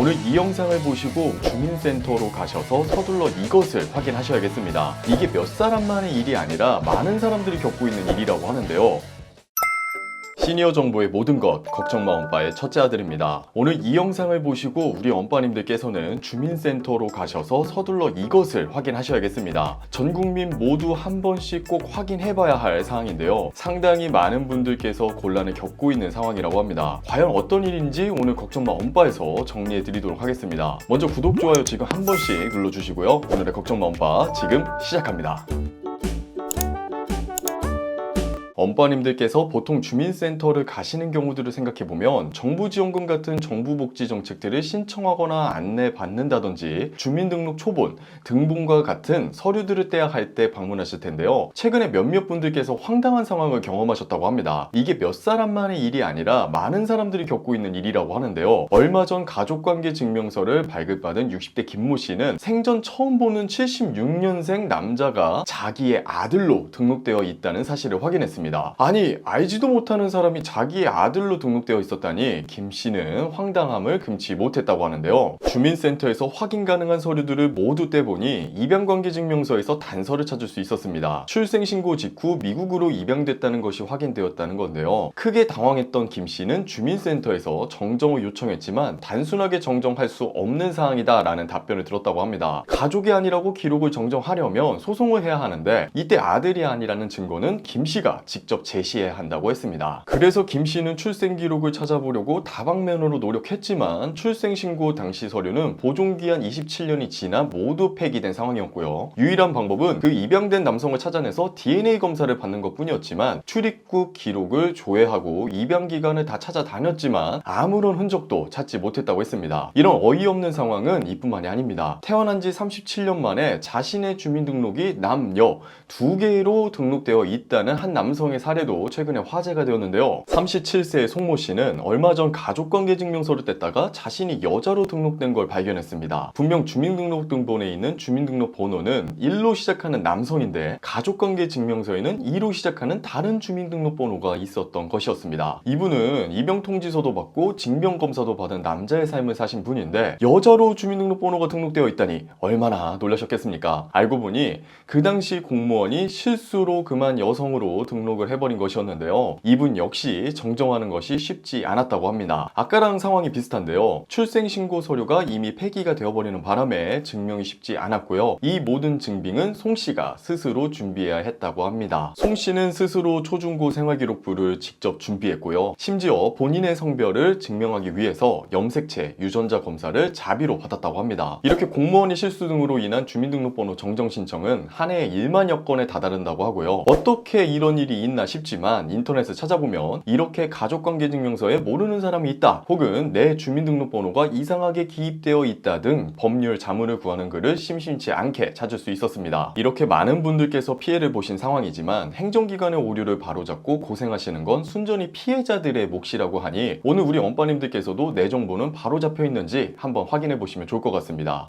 오늘 이 영상을 보시고 주민센터로 가셔서 서둘러 이것을 확인하셔야겠습니다. 이게 몇 사람만의 일이 아니라 많은 사람들이 겪고 있는 일이라고 하는데요. 시니어 정보의 모든 것, 걱정마 엄빠의 첫째 아들입니다. 오늘 이 영상을 보시고 우리 엄빠님들께서는 주민센터로 가셔서 서둘러 이것을 확인하셔야겠습니다. 전 국민 모두 한 번씩 꼭 확인해봐야 할 사항인데요. 상당히 많은 분들께서 곤란을 겪고 있는 상황이라고 합니다. 과연 어떤 일인지 오늘 걱정마 엄빠에서 정리해드리도록 하겠습니다. 먼저 구독, 좋아요 지금 한 번씩 눌러주시고요. 오늘의 걱정마 엄빠 지금 시작합니다. 엄빠님들께서 보통 주민센터를 가시는 경우들을 생각해보면 정부지원금 같은 정부복지 정책들을 신청하거나 안내받는다든지 주민등록 초본, 등본과 같은 서류들을 떼야 할 때 방문하실 텐데요. 최근에 몇몇 분들께서 황당한 상황을 경험하셨다고 합니다. 이게 몇 사람만의 일이 아니라 많은 사람들이 겪고 있는 일이라고 하는데요. 얼마 전 가족관계 증명서를 발급받은 60대 김모 씨는 생전 처음 보는 76년생 남자가 자기의 아들로 등록되어 있다는 사실을 확인했습니다. 아니, 알지도 못하는 사람이 자기의 아들로 등록되어 있었다니 김 씨는 황당함을 금치 못했다고 하는데요. 주민센터에서 확인 가능한 서류들을 모두 떼보니 입양관계증명서에서 단서를 찾을 수 있었습니다. 출생신고 직후 미국으로 입양됐다는 것이 확인되었다는 건데요. 크게 당황했던 김 씨는 주민센터에서 정정을 요청했지만 단순하게 정정할 수 없는 사항이다 라는 답변을 들었다고 합니다. 가족이 아니라고 기록을 정정하려면 소송을 해야 하는데 이때 아들이 아니라는 증거는 김 씨가 직접 제시해야 한다고 했습니다. 그래서 김 씨는 출생 기록을 찾아보려고 다방면으로 노력했지만 출생신고 당시 서류는 보존기한 27년이 지나 모두 폐기된 상황이었고요. 유일한 방법은 그 입양된 남성을 찾아내서 DNA 검사를 받는 것 뿐이었지만 출입국 기록을 조회하고 입양 기간을 다 찾아다녔지만 아무런 흔적도 찾지 못했다고 했습니다. 이런 어이없는 상황은 이뿐만이 아닙니다. 태어난 지 37년 만에 자신의 주민등록이 남녀 두 개로 등록되어 있다는 한 남성의 사례도 최근에 화제가 되었는데요. 37세의 송모 씨는 얼마 전 가족관계증명서를 뗐다가 자신이 여자로 등록된 걸 발견했습니다. 분명 주민등록등본에 있는 주민등록번호는 1로 시작하는 남성인데 가족관계증명서에는 2로 시작하는 다른 주민등록번호가 있었던 것이었습니다. 이분은 입양통지서도 받고 징병검사도 받은 남자의 삶을 사신 분인데 여자로 주민등록번호가 등록되어 있다니 얼마나 놀라셨겠습니까? 알고 보니 그 당시 공무원이 실수로 그만 여성으로 등록을 해버린 것이었는데요. 이분 역시 정정하는 것이 쉽지 않았다고 합니다. 아까랑 상황이 비슷한데요. 출생신고 서류가 이미 폐기가 되어버리는 바람에 증명이 쉽지 않았고요. 이 모든 증빙은 송 씨가 스스로 준비해야 했다고 합니다. 송 씨는 스스로 초중고 생활기록부를 직접 준비했고요. 심지어 본인의 성별을 증명하기 위해서 염색체, 유전자 검사를 자비로 받았다고 합니다. 이렇게 공무원의 실수 등으로 인한 주민등록번호 정정 신청은 한 해에 1만여 건에 다다른다고 하고요. 어떻게 이런 일이 있나 싶지만 인터넷을 찾아보면 이렇게 가족관계증명서에 모르는 사람이 있다 혹은 내 주민등록번호가 이상하게 기입되어 있다 등 법률 자문을 구하는 글을 심심치 않게 찾을 수 있었습니다. 이렇게 많은 분들께서 피해를 보신 상황이지만 행정기관의 오류를 바로잡고 고생하시는 건 순전히 피해자들의 몫이라고 하니 오늘 우리 엄빠님들께서도 내 정보는 바로 잡혀 있는지 한번 확인해 보시면 좋을 것 같습니다.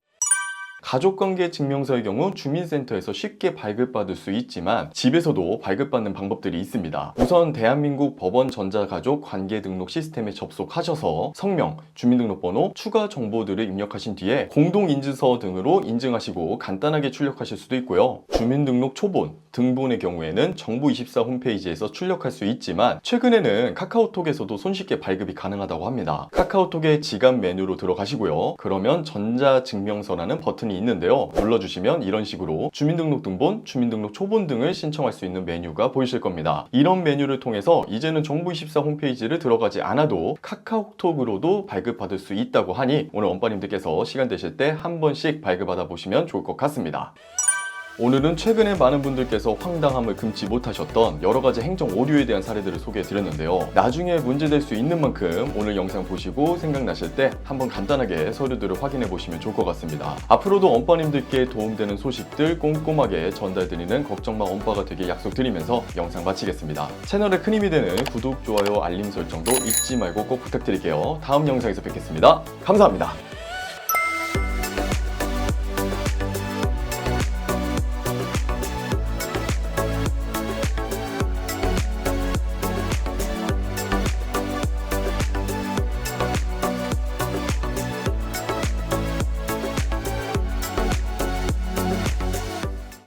가족관계 증명서의 경우 주민센터에서 쉽게 발급받을 수 있지만 집에서도 발급받는 방법들이 있습니다. 우선 대한민국 법원 전자가족 관계등록 시스템에 접속하셔서 성명, 주민등록번호, 추가 정보들을 입력하신 뒤에 공동인증서 등으로 인증하시고 간단하게 출력하실 수도 있고요. 주민등록 초본, 등본의 경우에는 정부24 홈페이지에서 출력할 수 있지만 최근에는 카카오톡에서도 손쉽게 발급이 가능하다고 합니다. 카카오톡의 지갑 메뉴로 들어가시고요. 그러면 전자증명서라는 버튼이 있는데요. 눌러주시면 이런 식으로 주민등록등본, 주민등록 초본 등을 신청할 수 있는 메뉴가 보이실 겁니다. 이런 메뉴를 통해서 이제는 정부24 홈페이지를 들어가지 않아도 카카오톡으로도 발급받을 수 있다고 하니 오늘 엄빠님들께서 시간 되실 때 한 번씩 발급받아 보시면 좋을 것 같습니다. 오늘은 최근에 많은 분들께서 황당함을 금치 못하셨던 여러가지 행정 오류에 대한 사례들을 소개해드렸는데요. 나중에 문제될 수 있는 만큼 오늘 영상 보시고 생각나실 때 한번 간단하게 서류들을 확인해 보시면 좋을 것 같습니다. 앞으로도 엄빠님들께 도움되는 소식들 꼼꼼하게 전달드리는 걱정마 엄빠가 되길 약속드리면서 영상 마치겠습니다. 채널에 큰 힘이 되는 구독, 좋아요, 알림 설정도 잊지 말고 꼭 부탁드릴게요. 다음 영상에서 뵙겠습니다. 감사합니다.